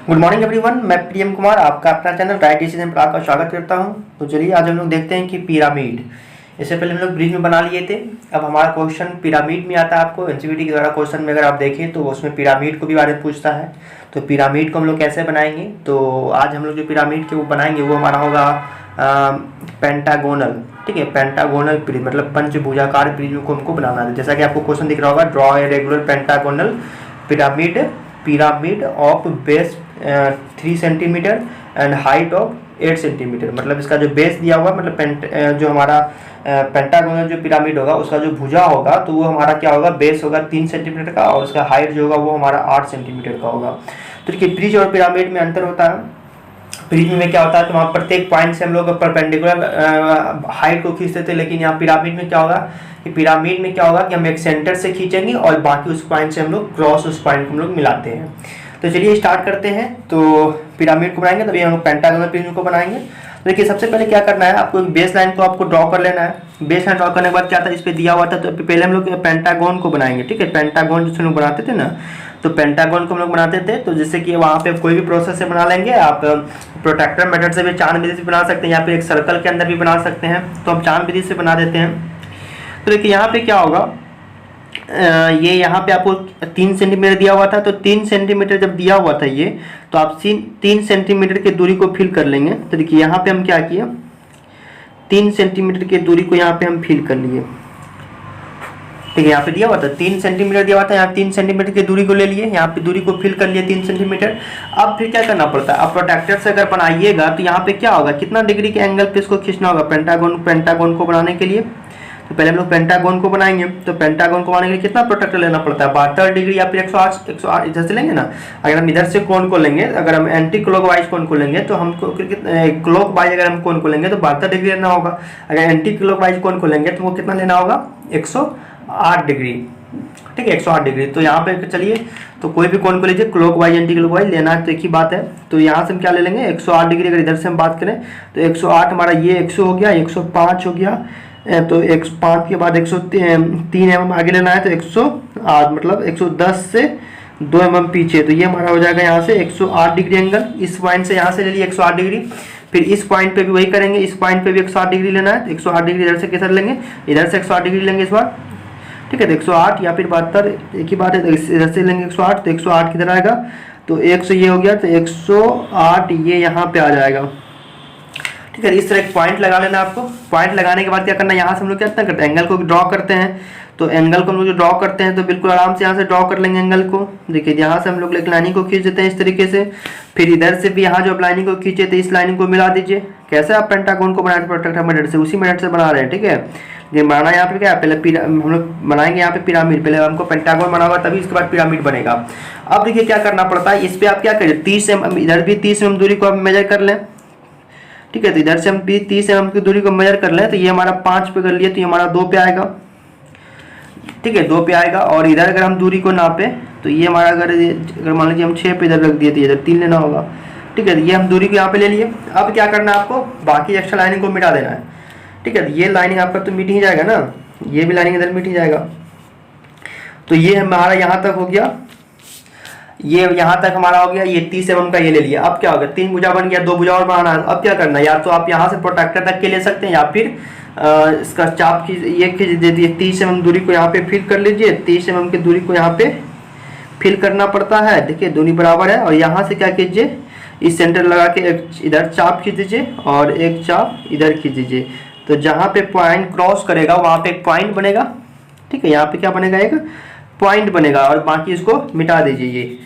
Good morning everyone, मैं प्रियम कुमार आपका अपना चैनल राइट डिसीजन पर आपका स्वागत करता हूं। तो चलिए आज हम लोग देखते हैं कि पिरामिड, इससे पहले हम लोग ब्रिज में बना लिए थे। अब हमारा क्वेश्चन पिरामिड में आता है। आपको एनसीईआरटी के द्वारा क्वेश्चन में अगर आप देखें तो उसमें पिरामिड को भी बारे में पूछता है। तो पिरामिड को हम लोग कैसे बनाएंगे, तो आज हम लोग जो पिरामिड के वो बनाएंगे वो हमारा होगा पेंटागोनल। ठीक है, पेंटागोनल प्रिज्म मतलब पंचभुजाकार प्रिज्म को हमको बनाना है। जैसा कि आपको क्वेश्चन दिख रहा होगा, draw a regular pentagonal pyramid of base 3 centimetre and height of 8 centimetre. मतलब इसका जो बेस दिया हुआ मतलब जो हमारा पेंटागोनल जो पिरामिड होगा उसका जो भुजा होगा तो वो हमारा क्या होगा, बेस होगा 3 सेंटीमीटर का और उसका हाइट जो होगा वो हमारा 8 सेंटीमीटर का होगा। तो देखिए ब्रिज और पिरामिड में अंतर होता है। प्रिज्म में क्या होता है कि वहाँ प्रत्येक पॉइंट से हम लोग परपेंडिकुलर हाइट को खींचते थे, लेकिन यहाँ पिरामिड में क्या होगा कि पिरामिड में क्या होगा कि हम एक सेंटर से खींचेंगे और बाकी उस पॉइंट से हम लोग क्रॉस उस पॉइंट को हम लोग मिलाते हैं। तो चलिए स्टार्ट करते हैं। तो पिरामिड को बनाएंगे तभी हम पेंटागोनल प्रिज्म को बनाएंगे। तो देखिए सबसे पहले क्या करना है, आपको एक बेस लाइन को आपको ड्रॉ कर लेना है। बेस लाइन ड्रॉ करने के बाद क्या था, इस पे दिया हुआ था तो पहले हम लोग पेंटागोन को बनाएंगे। ठीक है, पेंटागोन जिससे लोग बनाते थे ना, तो पेंटागोन को हम लोग बनाते थे। तो जैसे कि वहाँ पे कोई भी प्रोसेस से बना लेंगे, आप प्रोट्रैक्टर मेथड से भी चांद विधि से बना सकते हैं या फिर एक सर्कल के अंदर भी बना सकते हैं। तो हम चांद विधि से बना देते हैं। तो देखिए यहाँ पे क्या होगा, ये यहाँ पे आपको 3 सेंटीमीटर दिया हुआ था। तो 3 सेंटीमीटर जब दिया हुआ था ये, तो आप 3 सेंटीमीटर की दूरी को फिल कर लेंगे। तो देखिए यहाँ पे हम क्या किए, 3 सेंटीमीटर की दूरी को यहाँ पे हम फिल कर लिए। ठीक है, यहाँ पे दिया हुआ था 3 सेंटीमीटर दिया हुआ था, यहाँ 3 सेंटीमीटर की दूरी को ले लिए, यहाँ पे दूरी को फिल कर लिए 3 सेंटीमीटर। अब फिर क्या करना पड़ता है, अब प्रोट्रैक्टर से अगर बनाइएगा तो यहाँ पे क्या होगा, कितना डिग्री के एंगल पे इसको खींचना होगा पेंटागोन को बनाने के लिए। तो पहले हम लोग पेंटागोन को बनाएंगे। तो पेंटागोन को बनाने के लिए कितना प्रोट्रैक्टर लेना पड़ता है, 72 डिग्री या फिर 108 इधर से लेंगे ना। अगर हम इधर से कोण को लेंगे, अगर हम एंटी क्लॉकवाइज कोण को लेंगे तो हमको क्लॉकवाइज अगर हम कोण को लेंगे तो 72 डिग्री लेना होगा। अगर एंटी क्लॉकवाइज कोण को लेंगे तो वो कितना लेना होगा, 108 डिग्री। ठीक है, 108 डिग्री। तो यहाँ पे चलिए, तो कोई भी कोण को लीजिए, क्लॉकवाइज एंटी क्लॉकवाइज लेना है तो एक ही बात है। तो यहाँ से हम क्या ले लेंगे, 108 डिग्री। अगर इधर से हम बात करें तो 108 हमारा ये 100 हो गया, 105 हो गया। तो 105 के बाद 103 mm आगे लेना है तो 108 मतलब 110 से 2 mm पीछे। तो ये हमारा हो जाएगा यहाँ से 108 डिग्री एंगल। इस पॉइंट से यहाँ से ले लिए 108 डिग्री। फिर इस पॉइंट पे भी वही करेंगे, इस पॉइंट पे भी 108 डिग्री लेना है। तो 108 डिग्री इधर से किधर लेंगे, इधर से 108 डिग्री लेंगे इस बार। ठीक है, तो 108 या फिर 72 एक ही बात है। तो इधर से लेंगे 108, तो 108 किधर आएगा, तो 100 ये हो गया, तो 108 ये यहाँ पे आ जाएगा। ठीक है, इस तरह एक पॉइंट लगा लेना आपको। पॉइंट लगाने के बाद क्या करना है, यहाँ से हम लोग क्या करते हैं, एंगल को ड्रॉ करते हैं। तो एंगल को हम लोग जो ड्रॉ करते हैं तो बिल्कुल आराम से यहाँ से ड्रॉ कर लेंगे एंगल को। देखिए यहाँ से हम लोग एक लाइनिंग को खींच देते हैं इस तरीके से। फिर इधर से भी यहाँ जो आप लाइनिंग को खींचे थे इस लाइनिंग को मिला दीजिए। कैसे आप पेंटागोन को बनाए थे प्रोट्रैक्टर मेथड से, उसी मेथड से बना रहे हैं। ठीक है, लेकिन बनाना यहाँ पे क्या है, पहले हम लोग बनाएंगे यहाँ पे पिरामिड। पहले हमको पेंटागोन बना होगा तभी इसके बाद पिरामिड बनेगा। अब देखिए क्या करना पड़ता है, इस पर आप क्या करिए, 30 mm इधर भी 30 mm दूरी को आप मेजर कर लें। ठीक है, तो इधर से हम 30 mm की दूरी को मेजर कर लें। तो ये हमारा 5 पे कर लिए तो ये हमारा 2 पे आएगा। ठीक है, 2 पे आएगा। और इधर अगर हम दूरी को नापे तो ये हमारा अगर मान लीजिए हम 6 पे इधर रख दिए तो इधर 3 लेना होगा। ठीक है, तो ये हम दूरी को यहाँ पे ले लिए। अब क्या करना है आपको, बाकी एक्स्ट्रा लाइनिंग को मिटा देना है। ठीक है, तो ये लाइनिंग आपका तो मिट ही जाएगा ना, ये भी लाइनिंग इधर मिट ही जाएगा। तो ये हमारा यहाँ तक हो गया, ये यहाँ तक हमारा हो गया। ये 30 mm का ये ले लिया। अब क्या होगा, 3 भुजा बन गया, 2 भुजा और बनाना है। अब क्या करना है, या तो आप यहाँ से प्रोट्रैक्टर तक के ले सकते हैं या फिर इसका चाप की ये खींच दे दिए। 30 mm दूरी को यहाँ पे फिल कर लीजिए। 30 mm की दूरी को यहाँ पे फिल करना पड़ता है। देखिए दूरी बराबर है। और यहाँ से क्या कीजिए, इस सेंटर लगा के एक इधर चाप खींच दीजिए और एक चाप इधर खींच दीजिए। तो जहाँ पे पॉइंट क्रॉस करेगा वहाँ पे एक पॉइंट बनेगा। ठीक है, यहाँ पे क्या बनेगा, एक पॉइंट बनेगा। और बाकी इसको मिटा दीजिए। ये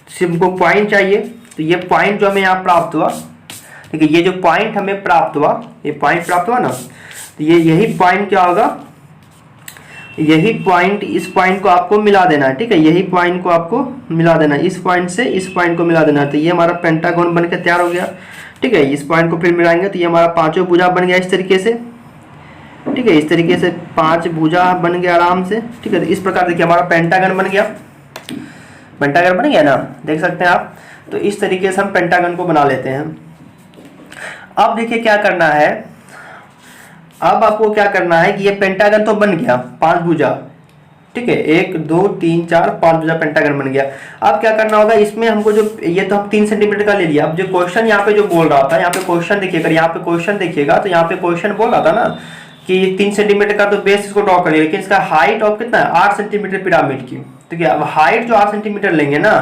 सिर्फ को पॉइंट चाहिए। तो ये पॉइंट जो हमें यहाँ प्राप्त हुआ, ठीक है, ये जो पॉइंट हमें प्राप्त हुआ, ये पॉइंट प्राप्त हुआ ना, तो ये यही पॉइंट क्या होगा, यही पॉइंट इस पॉइंट को आपको मिला देना है। ठीक है, यही पॉइंट को आपको मिला देना है, इस पॉइंट से इस पॉइंट को मिला देना है। तो ये हमारा पेंटागोन बनकर तैयार हो गया। ठीक है, इस पॉइंट को फिर मिलाएंगे तो ये हमारा 5 भुजा बन गया इस तरीके से। ठीक है, इस तरीके से 5 भुजा बन गया आराम से। ठीक है, तो इस प्रकार देखिए हमारा पेंटागन बन गया। पेंटागन बन गया ना, देख सकते हैं आप। तो इस तरीके से हम पेंटागन को बना लेते हैं। अब देखिए क्या करना है, अब आपको क्या करना है कि ये पेंटागन तो बन गया 5 भुजा। ठीक है, 1 2 3 4 5 भुजा पेंटागन बन गया। अब क्या करना होगा इसमें हमको, जो ये तो हम 3 सेंटीमीटर का ले लिया। अब जो क्वेश्चन यहाँ पे जो बोल रहा था, यहाँ पे क्वेश्चन देखिए, अगर यहाँ पे क्वेश्चन देखिएगा तो यहाँ पे क्वेश्चन बोल रहा था ना कि 3 सेंटीमीटर का तो बेस इसको ड्रॉ करिए, लेकिन इसका हाइट ऑफ कितना है 8 सेंटीमीटर पिरामिड की। ठीक है, अब हाइट जो 8 सेंटीमीटर लेंगे ना,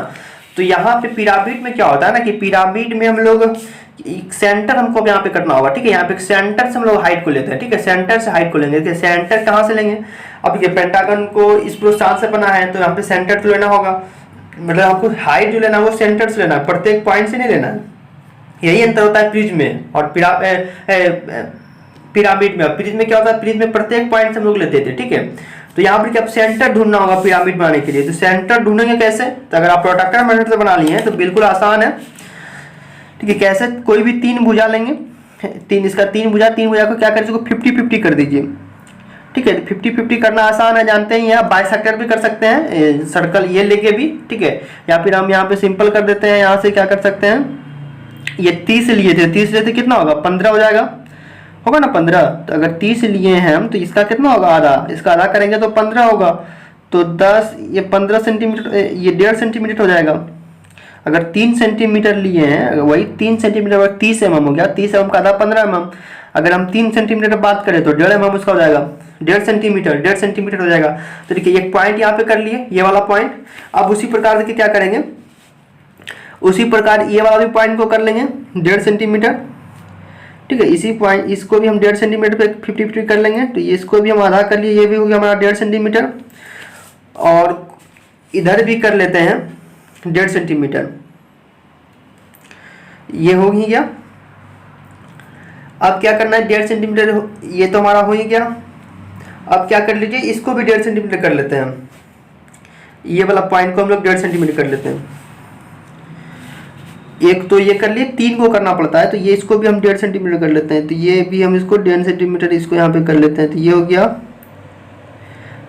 तो यहाँ पे पिरामिड में क्या होता है ना कि पिरामिड में हम लोग सेंटर हमको यहाँ पे करना होगा। ठीक है, यहाँ पे सेंटर से हम लोग हाइट को लेते हैं। ठीक है, सेंटर से हाइट को लेंगे। देखिए सेंटर कहाँ से लेंगे, अब ये पेंटागन को इस प्रोस्टान से बना है तो यहाँ पे सेंटर तो लेना होगा, मतलब आपको हाइट जो लेना है वो सेंटर से लेना है, प्रत्येक पॉइंट से नहीं लेना है। यही अंतर होता है प्रिज्म में और पिरामिड में। प्रिज्म में क्या होता है, प्रिज्म में प्रत्येक पॉइंट से हम लोग लेते थे। ठीक है, तो यहाँ पर क्या सेंटर ढूंढना होगा पिरामिड बनाने के लिए। तो सेंटर ढूंढेंगे कैसे, तो अगर आप प्रोट्रैक्टर मेथड से बना लिए हैं तो बिल्कुल आसान है। ठीक है, कैसे, कोई भी 3 भुजा लेंगे, इसका 3 भुजा को क्या करें, इसको 50-50 कर दीजिए। ठीक है, 50-50 करना आसान है, जानते ही हैं। आप बाइसेक्टर भी कर सकते हैं, सर्कल ये लेके भी। ठीक है, या फिर हम यहाँ पे सिंपल कर देते हैं, यहाँ से क्या कर सकते हैं, ये 30 लिए थे, 30 लेते कितना होगा 15 हो जाएगा, होगा ना 15। तो अगर 30 लिए हैं हम तो इसका कितना होगा आधा, इसका आधा करेंगे तो 15 होगा। तो 10 ये 15 सेंटीमीटर, ये 1.5 सेंटीमीटर हो जाएगा। अगर 3 सेंटीमीटर लिए हैं, वही 3 सेंटीमीटर 30 mm हो गया, 30 mm का आधा 15 mm। अगर हम 3 सेंटीमीटर बात करें तो 1.5 mm उसका हो जाएगा 1.5 सेंटीमीटर हो जाएगा। तो देखिए एक पॉइंट यहाँ पे कर लिए, ये वाला पॉइंट। अब उसी प्रकार देखिए क्या करेंगे, उसी प्रकार ये वाला भी पॉइंट को कर लेंगे 1.5 सेंटीमीटर। ठीक है, इसी पॉइंट इसको भी हम 1.5 सेंटीमीटर पे 50-50 कर लेंगे। तो ये इसको भी हम आधा कर लिए, ये भी हो गया हमारा 1.5 सेंटीमीटर। और इधर भी कर लेते हैं 1.5 सेंटीमीटर, ये हो ही गया। अब क्या करना है, 1.5 सेंटीमीटर ये तो हमारा हो ही गया। अब क्या कर लीजिए, इसको भी 1.5 सेंटीमीटर कर लेते हैं। ये वाला पॉइंट को हम लोग 1.5 सेंटीमीटर कर लेते हैं। एक तो ये कर लिए, 3 को करना पड़ता है, तो ये इसको भी हम 1.5 सेंटीमीटर कर लेते हैं। तो ये भी हम इसको 1.5 सेंटीमीटर इसको यहाँ पे कर लेते हैं। तो ये हो गया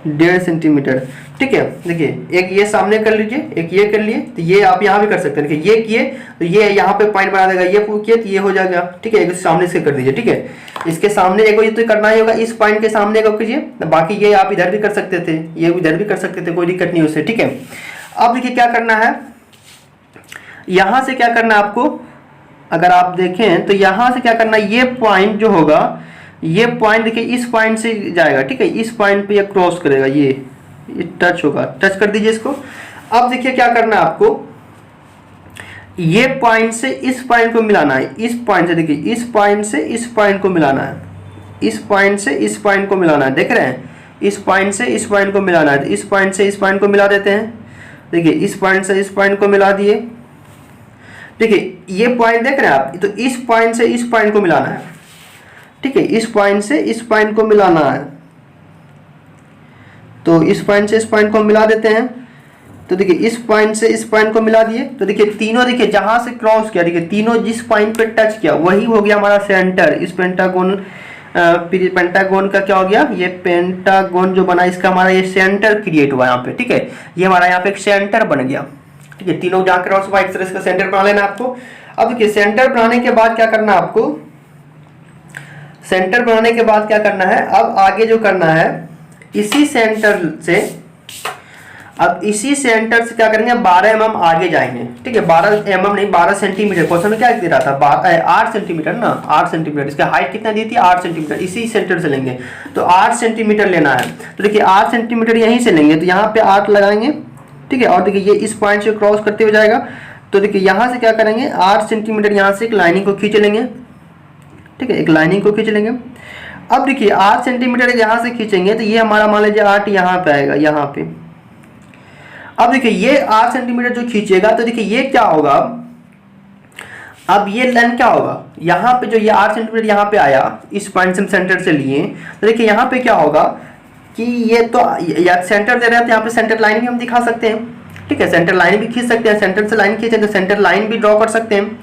1.5 सेंटीमीटर। ठीक है, देखिए एक ये सामने कर लीजिए, एक ये कर लिए, तो ये आप यहाँ भी कर सकते हैं। देखिए ये किए तो ये यहाँ पे पॉइंट बना देगा, ये किए तो ये हो जाएगा। ठीक है, एक सामने से कर दीजिए। ठीक है, इसके सामने एक ये तो करना ही होगा, इस पॉइंट के सामने एक कीजिए। बाकी ये आप इधर भी कर सकते थे, ये इधर भी कर सकते थे, कोई दिक्कत नहीं उससे। ठीक है, अब देखिए क्या करना है, यहाँ से क्या करना है आपको, अगर आप देखें तो यहाँ से क्या करना है, ये पॉइंट जो होगा, ये पॉइंट देखिए इस पॉइंट से जाएगा। ठीक है, इस पॉइंट पे ये क्रॉस करेगा, ये टच होगा, टच कर दीजिए इसको। अब देखिए क्या करना है आपको, ये पॉइंट से इस पॉइंट को मिलाना है, इस पॉइंट से, देखिए इस पॉइंट से इस पॉइंट को मिलाना है, इस पॉइंट से इस पॉइंट को मिलाना है। देख रहे हैं, इस पॉइंट से इस पॉइंट को मिलाना है। इस पॉइंट से इस पॉइंट को मिला देते हैं। देखिए इस पॉइंट से इस पॉइंट को मिला दिए। देखिए ये पॉइंट देख रहे हैं आप, तो इस पॉइंट से इस पॉइंट को मिलाना है। ठीक है, इस पॉइंट से इस पॉइंट को मिलाना है, तो इस पॉइंट से इस पॉइंट को मिला देते हैं। तो देखिए इस पॉइंट से इस पॉइंट को मिला दिए, तो देखिए तीनों, देखिए जहां से क्रॉस किया, देखिए तीनों जिस पॉइंट पे टच किया वही हो गया हमारा सेंटर। इस पेंटागोन का क्या हो गया, ये पेंटागोन जो बना इसका हमारा ये सेंटर क्रिएट हुआ यहाँ पे। ठीक है, ये हमारा यहाँ पे एक सेंटर बन गया। ठीक है, तीनों जहाँ क्रॉस हुआ एक तरह से सेंटर बना लेना आपको। अब देखिए सेंटर बनाने के बाद क्या करना है आपको, सेंटर बनाने के बाद क्या करना है, अब आगे जो करना है, इसी सेंटर से, अब इसी सेंटर से क्या करेंगे, 12 mm आगे जाएंगे। ठीक है, 12 mm नहीं 12 सेंटीमीटर। क्वेश्चन में क्या दे रहा था, 8 सेंटीमीटर ना, 8 सेंटीमीटर। इसका हाइट कितना दी थी, 8 सेंटीमीटर। इसी सेंटर से लेंगे तो 8 सेंटीमीटर लेना है। तो देखिए 8 सेंटीमीटर यहीं से लेंगे, तो यहाँ पे 8 लगाएंगे। ठीक है, और देखिए ये इस पॉइंट से क्रॉस करते हुए जाएगा। तो देखिए यहाँ से क्या करेंगे, 8 सेंटीमीटर यहाँ से एक लाइनिंग को खींच लेंगे। ठीक है, एक लाइनिंग को खींच लेंगे। अब देखिए 8 सेंटीमीटर यहाँ से खींचेंगे तो ये हमारा मान लीजिए 8 यहाँ पे आएगा, यहाँ पे। अब देखिए ये 8 सेंटीमीटर जो खींचेगा, तो देखिए ये क्या होगा, अब ये लाइन क्या होगा, यहाँ पे जो ये 8 सेंटीमीटर यहाँ पे आया, इस पॉइंट से हम सेंटर से लिए, तो देखिए यहाँ पे क्या होगा कि ये तो या सेंटर दे रहे हैं, तो यहाँ पे सेंटर लाइन भी हम दिखा सकते हैं। ठीक है, सेंटर लाइन भी खींच सकते हैं, सेंटर से लाइन खींचे तो सेंटर लाइन भी ड्रॉ कर सकते हैं।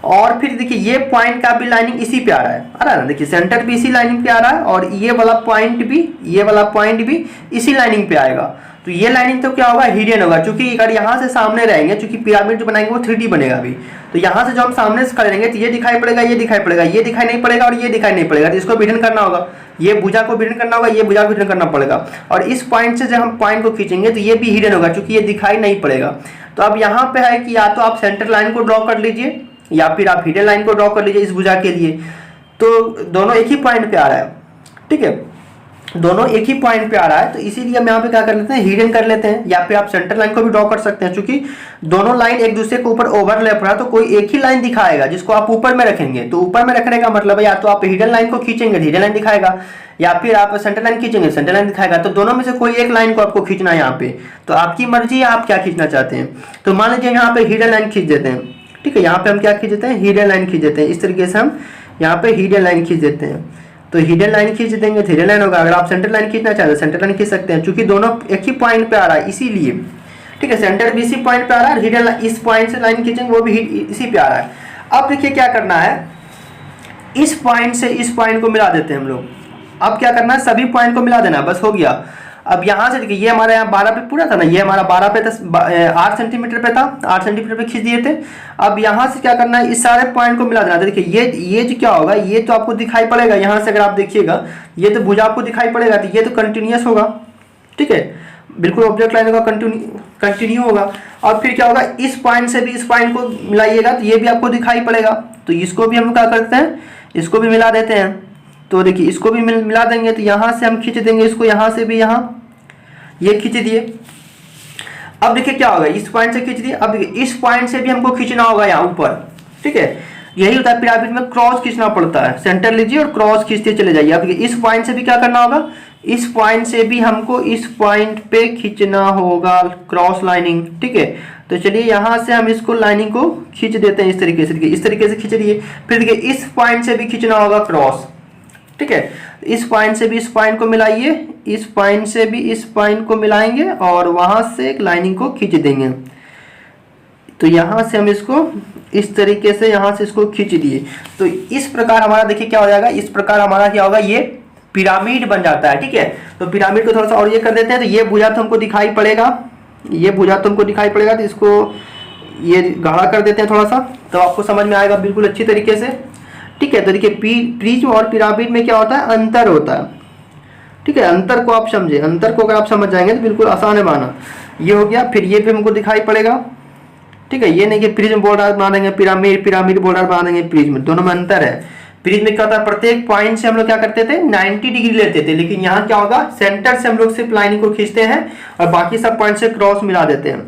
और फिर देखिए ये पॉइंट का भी लाइनिंग इसी पे आ रहा है ना, देखिए सेंटर भी इसी लाइनिंग पे आ रहा है, और ये वाला पॉइंट भी, ये वाला पॉइंट भी इसी लाइनिंग पे आएगा। तो ये लाइनिंग तो क्या होगा, हिडन होगा, क्योंकि अगर यहाँ से सामने रहेंगे, क्योंकि पिरामिड जो बनाएंगे वो 3D बनेगा अभी, तो यहाँ से जो हम सामने से खड़े रहेंगे तो ये दिखाई पड़ेगा, ये दिखाई पड़ेगा, ये दिखाई नहीं पड़ेगा और ये दिखाई नहीं पड़ेगा, तो इसको हिडन करना होगा। ये भुजा को भी हिडन करना होगा, ये भुजा को हिडन करना पड़ेगा। और इस पॉइंट से जब हम पॉइंट को खींचेंगे तो ये भी हिडन होगा, क्योंकि ये दिखाई नहीं पड़ेगा। तो अब यहाँ पे है कि या तो आप सेंटर लाइन को ड्रॉ कर लीजिए या फिर आप हिडन लाइन को ड्रॉ कर लीजिए इस भुजा के लिए। तो दोनों एक ही पॉइंट पे आ रहा है, ठीक है, दोनों एक ही पॉइंट पे आ रहा है। तो इसीलिए हम यहाँ पे क्या कर लेते हैं, हिडन कर लेते हैं, या फिर आप सेंटर लाइन को भी ड्रॉ कर सकते हैं। क्योंकि दोनों लाइन एक दूसरे के ऊपर ओवरलैप रहा है, तो कोई एक ही लाइन दिखाएगा जिसको आप ऊपर में रखेंगे। तो ऊपर में रखने का मतलब है या तो आप हिडन लाइन को खींचेंगे, हिडन लाइन दिखाएगा, या फिर आप सेंटर लाइन खींचेंगे, सेंटर लाइन दिखाएगा। तो दोनों में से कोई एक लाइन को आपको खींचना है यहाँ पे। तो आपकी मर्जी है आप क्या खींचना चाहते हैं। तो मान लीजिए यहाँ पे हिडन लाइन खींच देते हैं, ठीक है, यहाँ पे हम क्या खींच देते हैं, हिडन लाइन खींच देते हैं। इस तरीके से हम यहाँ पे हिडन लाइन खींच देते हैं। तो हिडन लाइन खींच देंगे तो हिडन लाइन होगा। अगर आप सेंटर लाइन खींचना चाहते हैं सेंटर लाइन खींच सकते हैं, क्योंकि दोनों एक ही पॉइंट पे आ रहा है इसीलिए, ठीक है। सेंटर भी इसी पॉइंट पे आ रहा है, हिडन इस पॉइंट से लाइन खींचेंगे वो भी इसी पे आ रहा है। अब देखिए क्या करना है, इस पॉइंट से इस पॉइंट को मिला देते हैं हम लोग। अब क्या करना है, सभी पॉइंट को मिला देना, बस हो गया। अब यहाँ से देखिए ये हमारे यहाँ 12 पे पूरा था ना, ये हमारा 12 पे था, 8 सेंटीमीटर पे था, 8 सेंटीमीटर पे खींच दिए थे। अब यहाँ से क्या करना है, इस सारे पॉइंट को मिला देना। देखिए ये जो क्या होगा, ये तो आपको दिखाई पड़ेगा। यहाँ से अगर आप देखिएगा ये तो भुजा आपको दिखाई पड़ेगा, तो ये तो कंटिन्यूअस होगा, ठीक है, बिल्कुल ऑब्जेक्ट लाइन होगा, कंटिन्यू होगा। और फिर क्या होगा, इस पॉइंट से भी इस पॉइंट को मिलाइएगा तो ये भी आपको दिखाई पड़ेगा। तो इसको भी हम क्या करते हैं, इसको भी मिला देते हैं। तो देखिए इसको भी मिला देंगे, तो यहाँ से हम खींच देंगे इसको, यहाँ से भी यहाँ ये खींच दिए। अब देखिए क्या होगा, इस पॉइंट से खींच दिए। अब देखिए इस पॉइंट से भी हमको खींचना होगा यहाँ ऊपर, ठीक है। यही होता है पिरामिड में, क्रॉस खींचना पड़ता है। सेंटर लीजिए और क्रॉस खींचते चले जाइए। अब देखिए इस पॉइंट से भी क्या करना होगा, इस पॉइंट से भी हमको इस पॉइंट पे खींचना होगा क्रॉस लाइनिंग, ठीक है। तो चलिए यहाँ से हम इसको लाइनिंग को खींच देते हैं इस तरीके से। देखिए इस तरीके से खींच दिए। फिर देखिए इस पॉइंट से भी खींचना होगा क्रॉस, ठीक है। इस पॉइंट से भी इस पॉइंट को मिलाइए, इस पॉइंट से भी इस पॉइंट को मिलाएंगे और वहां से एक लाइनिंग को खींच देंगे। तो यहां से हम इसको इस तरीके से यहां से इसको खींच दिए। तो इस प्रकार हमारा देखिए क्या हो जाएगा, इस प्रकार हमारा क्या होगा, ये पिरामिड बन जाता है, ठीक है। तो पिरामिड को थोड़ा सा और ये कर देते हैं। तो ये भुजा तो हमको दिखाई पड़ेगा, ये भुजा तो हमको दिखाई पड़ेगा। तो इसको ये गाढ़ा कर देते हैं थोड़ा सा, तो आपको समझ में आएगा बिल्कुल अच्छी तरीके से, ठीक है। तो देखिए प्रिज्म और पिरामिड में क्या होता है, अंतर होता है, ठीक है। अंतर को आप समझे, अंतर को अगर आप समझ जाएंगे तो बिल्कुल आसान है माना। ये हो गया। फिर ये भी हमको दिखाई पड़ेगा, ठीक है। ये नहीं कि प्रिज्म बॉर्डर बना देंगे पिरामिड बॉर्डर बना देंगे प्रिज्म, दोनों में अंतर है। प्रिज्म में क्या होता है, प्रत्येक पॉइंट से हम लोग क्या करते थे, 90 डिग्री लेते थे। लेकिन यहाँ क्या होगा, सेंटर से हम लोग सिर्फ लाइनिंग को खींचते हैं और बाकी सब पॉइंट से क्रॉस मिला देते हैं।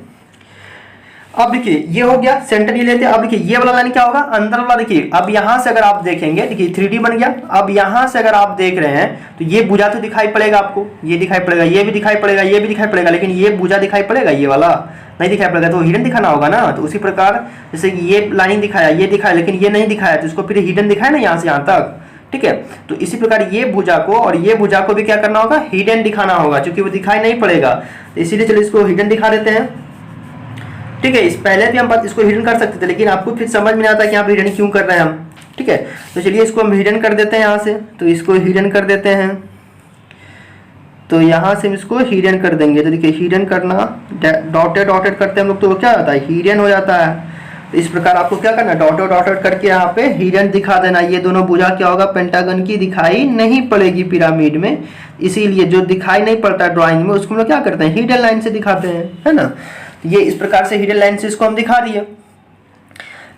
अब देखिए ये हो गया, सेंटर ये लेते हैं। अब देखिए ये वाला लाइन क्या होगा, अंदर वाला। देखिए अब यहाँ से अगर आप देखेंगे, देखिए 3D बन गया। अब यहाँ से अगर आप देख रहे हैं तो ये भुजा तो दिखाई पड़ेगा आपको, ये दिखाई पड़ेगा, ये भी दिखाई पड़ेगा, ये भी दिखाई पड़ेगा, लेकिन ये भुजा दिखाई पड़ेगा, ये वाला नहीं दिखाई पड़ेगा। तो हिडन दिखाना होगा ना। तो उसी प्रकार जैसे कि ये लाइन दिखाया, ये दिखाया, लेकिन ये नहीं दिखाया, तो इसको फिर हिडन दिखाया ना यहाँ से यहाँ तक, ठीक है। तो इसी प्रकार ये भुजा को और ये भुजा को भी क्या करना होगा, हिडन दिखाना होगा, क्योंकि वो दिखाई नहीं पड़ेगा। तो इसीलिए चलो इसको हिडन दिखा देते हैं, ठीक है। इस पहले भी हम इसको हिडन कर सकते थे, लेकिन आपको फिर समझ में आता है कि यहाँ पे हिडन क्यों कर रहे हैं हम, ठीक है। तो चलिए इसको हम हिडन कर देते हैं यहाँ से। तो इसको हिडन कर देते हैं, तो यहाँ से हम इसको हिडन कर देंगे। तो देखिए हिडन करना, डॉटेड करते हैं हम लोग, तो क्या होता है, हिडन हो जाता है। तो इस प्रकार आपको क्या करना है, डॉटेड करके यहाँ पे हिडन दिखा देना। ये दोनों भुजा क्या होगा, पेंटागन की दिखाई नहीं पड़ेगी पिरामिड में, इसीलिए जो दिखाई नहीं पड़ता ड्राइंग में उसको हम लोग क्या करते हैं, हिडन लाइन से दिखाते हैं, है ना। ये इस प्रकार से हिडन लाइन से इसको हम दिखा दिए,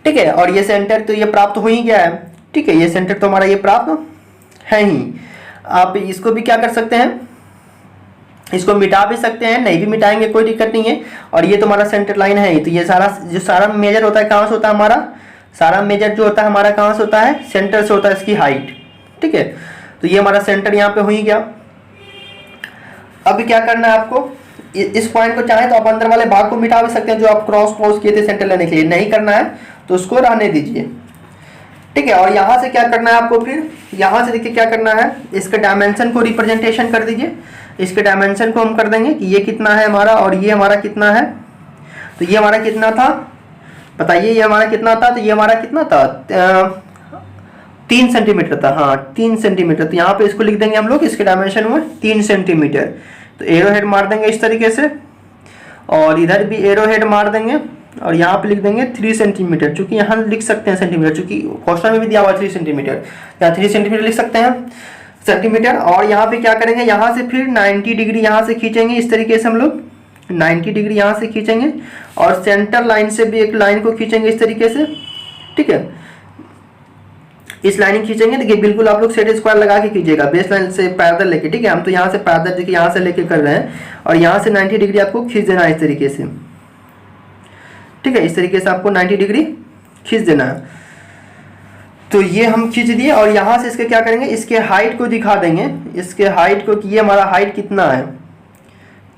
ठीक है। और ये सेंटर तो ये प्राप्त हो ही गया है, ठीक है। ये सेंटर तो हमारा ये प्राप्त है ही। आप इसको भी क्या कर सकते हैं, इसको मिटा भी सकते हैं, नहीं भी मिटाएंगे कोई दिक्कत नहीं है। और ये तो हमारा सेंटर लाइन है ही। तो ये सारा मेजर होता है, कहाँ से होता है हमारा, सारा मेजर जो होता है हमारा कहाँ से होता है, सेंटर से होता है, इसकी हाइट, ठीक है। तो ये हमारा सेंटर यहाँ पे हो ही गया। अब क्या करना है आपको, इस पॉइंट को चाहे तो आप अंदर वाले भाग को मिटा भी सकते हैं, जो आप क्रॉस किए थे सेंटर लेने के लिए। नहीं करना है तो उसको रहने दीजिए, ठीक है। और यहाँ से क्या करना है आपको, फिर यहाँ से देखिए क्या करना है, इसके डायमेंशन को रिप्रेजेंटेशन कर दीजिए। इसके डायमेंशन को हम कर देंगे कि ये कितना है हमारा और ये हमारा कितना है। तो ये हमारा कितना था बताइए, ये हमारा कितना था, तो ये हमारा कितना था, 3 सेंटीमीटर था, हाँ 3 सेंटीमीटर। तो यहाँ पे इसको लिख देंगे हम लोग, इसके डायमेंशन में 3 सेंटीमीटर। तो एरो हेड मार देंगे इस तरीके से, और इधर भी एरो हेड मार देंगे और यहाँ पे लिख देंगे 3 सेंटीमीटर। चूंकि यहाँ लिख सकते हैं सेंटीमीटर, चूंकि क्वेश्चन में भी दिया हुआ 3 सेंटीमीटर, यहाँ 3 सेंटीमीटर लिख सकते हैं। सेंटीमीटर। और यहाँ पे क्या करेंगे, यहाँ से फिर 90 डिग्री यहाँ से खींचेंगे, इस तरीके से हम लोग 90 डिग्री यहाँ से खींचेंगे और सेंटर लाइन से भी एक लाइन को खींचेंगे इस तरीके से, ठीक है। इस लाइन खींचेंगे, देखिए बिल्कुल आप लोग सेट स्क्वायर लगा के कीजिएगा, बेस लाइन से पैरेलल लेके, ठीक है। हम तो यहाँ से पैरेलल देखिए यहाँ से लेके कर रहे हैं और यहाँ से 90 डिग्री आपको खींच देना है इस तरीके से, ठीक है। इस तरीके से आपको 90 डिग्री खींच देना है। तो ये हम खींच दिए और यहाँ से इसके क्या करेंगे, इसके हाइट को दिखा देंगे, इसके हाइट को कि ये हमारा हाइट कितना है।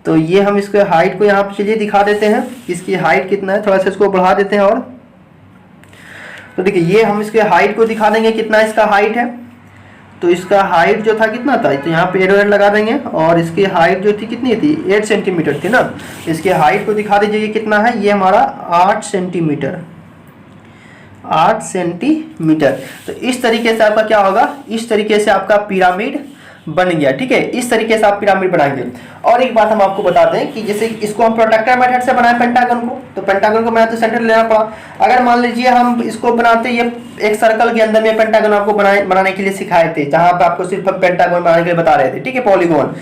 तो ये हम इसके हाइट को यहाँ पे चलिए दिखा देते हैं, इसकी हाइट कितना है, थोड़ा सा इसको बढ़ा देते हैं। और तो देखिए ये हम इसके हाइट को दिखा देंगे कितना इसका हाइट है। तो इसका हाइट जो था कितना था, तो यहाँ पे एरो लगा देंगे और इसकी हाइट जो थी कितनी थी, 8 सेंटीमीटर थी ना। इसके हाइट को दिखा दीजिए कितना है, ये हमारा 8 सेंटीमीटर, 8 सेंटीमीटर। तो इस तरीके से आपका क्या होगा, इस तरीके से आपका पिरामिड बन गया, ठीक है। इस तरीके से आप पिरामिड बनाएंगे। और एक बात हम आपको बता दें कि जैसे इसको हम प्रोट्रैक्टर मेथड से बनाए पेंटागन को, तो पेंटागन को बनाए तो सेंटर लेना पड़ा। अगर मान लीजिए हम इसको बनाते, ये एक सर्कल के अंदर में पेंटागन आपको बनाने के लिए सिखाए थे, जहां पे आपको सिर्फ पेंटागन बनाने के लिए बता रहे थे, ठीक है, पॉलीगॉन।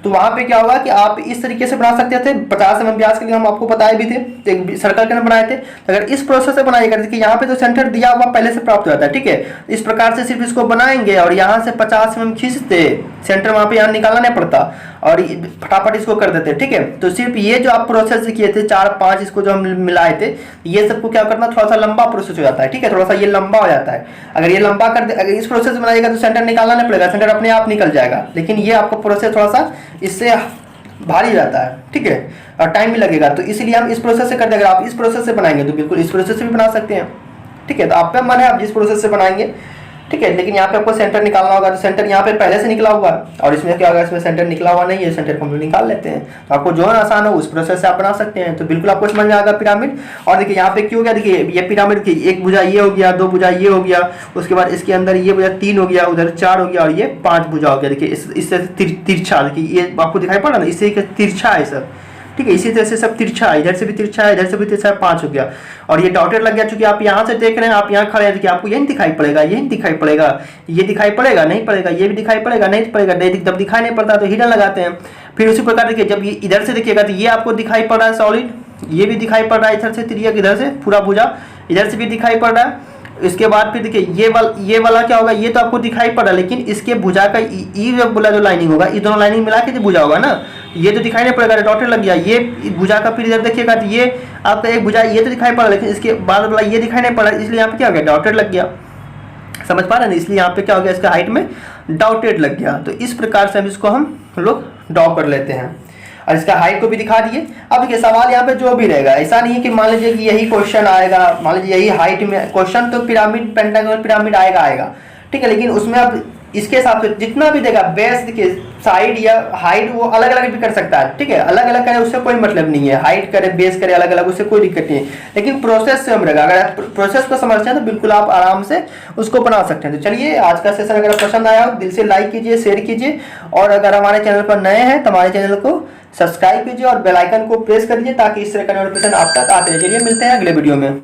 तो वहां पे क्या होगा कि आप इस तरीके से बना सकते थे, 50 mm व्यास के लिए हम आपको बताए भी थे, एक सर्कल के अंदर बनाए थे। तो अगर इस प्रोसेस से बनाइएगा, देखिए यहाँ पे तो सेंटर दिया हुआ पहले से प्राप्त हो जाता है, ठीक है। इस प्रकार से सिर्फ इसको बनाएंगे और यहाँ से 50 mm खींचते, सेंटर वहां पे यहाँ निकालना नहीं पड़ता और फटाफट इसको कर देते, ठीक है। तो सिर्फ ये जो आप प्रोसेस किए थे 4-5 इसको जो हम मिलाए थे, ये सबको क्या करना, थोड़ा सा लंबा प्रोसेस हो जाता है, ठीक है, थोड़ा सा ये लंबा हो जाता है। अगर ये लंबा कर दे, अगर इस प्रोसेस में बनाइएगा तो सेंटर निकालना नहीं पड़ेगा, सेंटर अपने आप निकल जाएगा। लेकिन ये आपको प्रोसेस थोड़ा सा इससे भारी जाता है, ठीक है, और टाइम भी लगेगा। तो इसलिए हम इस प्रोसेस से कर देंगे। आप इस प्रोसेस से बनाएंगे तो बिल्कुल इस प्रोसेस से भी बना सकते हैं, ठीक है। तो आप पे मन है आप जिस प्रोसेस से बनाएंगे, ठीक है। लेकिन यहाँ पे आपको सेंटर निकालना होगा, तो सेंटर यहाँ पे पहले से निकला हुआ है और इसमें क्या होगा, इसमें सेंटर निकला हुआ नहीं है, सेंटर को हम निकाल लेते हैं। तो आपको जो आसान हो उस प्रोसेस से आप बना सकते हैं। तो बिल्कुल आपको समझ में आएगा पिरामिड। और देखिए यहाँ पे क्यों हो गया, देखिए ये पिरामिड की एक भुजा ये हो गया, 2 भुजा ये हो गया, उसके बाद इसके अंदर ये भुजा 3 हो गया, उधर 4 हो गया और ये 5 भुजा हो गया। देखिए इससे तिरछा, देखिए ये आपको दिखाई पड़ रहा ना, इससे तिरछा है सब, ठीक है। इसी तरह से सब तिरछा है, इधर से भी तिरछा है, इधर से भी तिरछा है, 5 हो गया। और ये डॉटेड लग गया, चूंकि आप यहाँ से देख रहे हैं, आप यहाँ खड़े हैं, देखिए आपको यही दिखाई पड़ेगा, यही दिखाई पड़ेगा, ये दिखाई पड़ेगा नहीं पड़ेगा, ये भी दिखाई पड़ेगा नहीं पड़ेगा, जब दिखाई नहीं पड़ता तो हिडन लगाते हैं। फिर उसी प्रकार देखिए जब ये इधर से देखिएगा तो ये आपको दिखाई पड़ रहा है सॉलिड, ये भी दिखाई पड़ रहा है इधर से तिरियक, इधर से पूरा भुजा इधर से भी दिखाई पड़ रहा है। इसके बाद फिर देखिए ये वाला क्या होगा, ये तो आपको दिखाई पड़ रहा है, लेकिन इसके भुजा का ई बोला जो लाइनिंग होगा, ये दोनों लाइनिंग मिला के जो भुजा होगा ना, ये तो दिखाई नहीं पड़ेगा, डॉटेड लग गया। ये भुजा का फिर इधर देखिएगा तो ये आपका एक भुजा ये तो दिखाई पड़ रहा है, लेकिन इसके बाद वाला ये दिखाई नहीं पड़ रहा है, इसलिए यहाँ पे क्या हो गया, डॉटेड लग गया। समझ पा रहे हैं, इसलिए यहाँ पे क्या हो गया, इसका हाइट में डॉटेड लग गया। तो इस प्रकार से हम इसको हम लोग ड्रॉ कर लेते हैं और इसका हाइट को भी दिखा दिए। अब देखिए सवाल यहाँ पे जो भी रहेगा, ऐसा नहीं है कि मान लीजिए कि यही क्वेश्चन आएगा, मान लीजिए यही हाइट में क्वेश्चन, तो पिरामिड पेंटागन पिरामिड आएगा, ठीक है। लेकिन उसमें अब इसके हिसाब से जितना भी देगा, बेस देखिए साइड या हाइट वो अलग अलग भी कर सकता है, ठीक है। अलग अलग करे उससे कोई मतलब नहीं है, हाइट करे बेस करे अलग अलग, उससे कोई दिक्कत नहीं है। लेकिन प्रोसेस से हम रहेगा, अगर आप प्रोसेस को समझते हैं तो बिल्कुल आप आराम से उसको बना सकते हैं। तो चलिए आज का सेशन अगर पसंद आया हो दिल से लाइक कीजिए, शेयर कीजिए, और अगर हमारे चैनल पर नए हैं तो हमारे चैनल को सब्सक्राइब कीजिए और बेल आइकन को प्रेस करिए ताकि इस तरह का नोटिफिकेशन आप तक आते रहे। चलिए मिलते हैं अगले वीडियो में।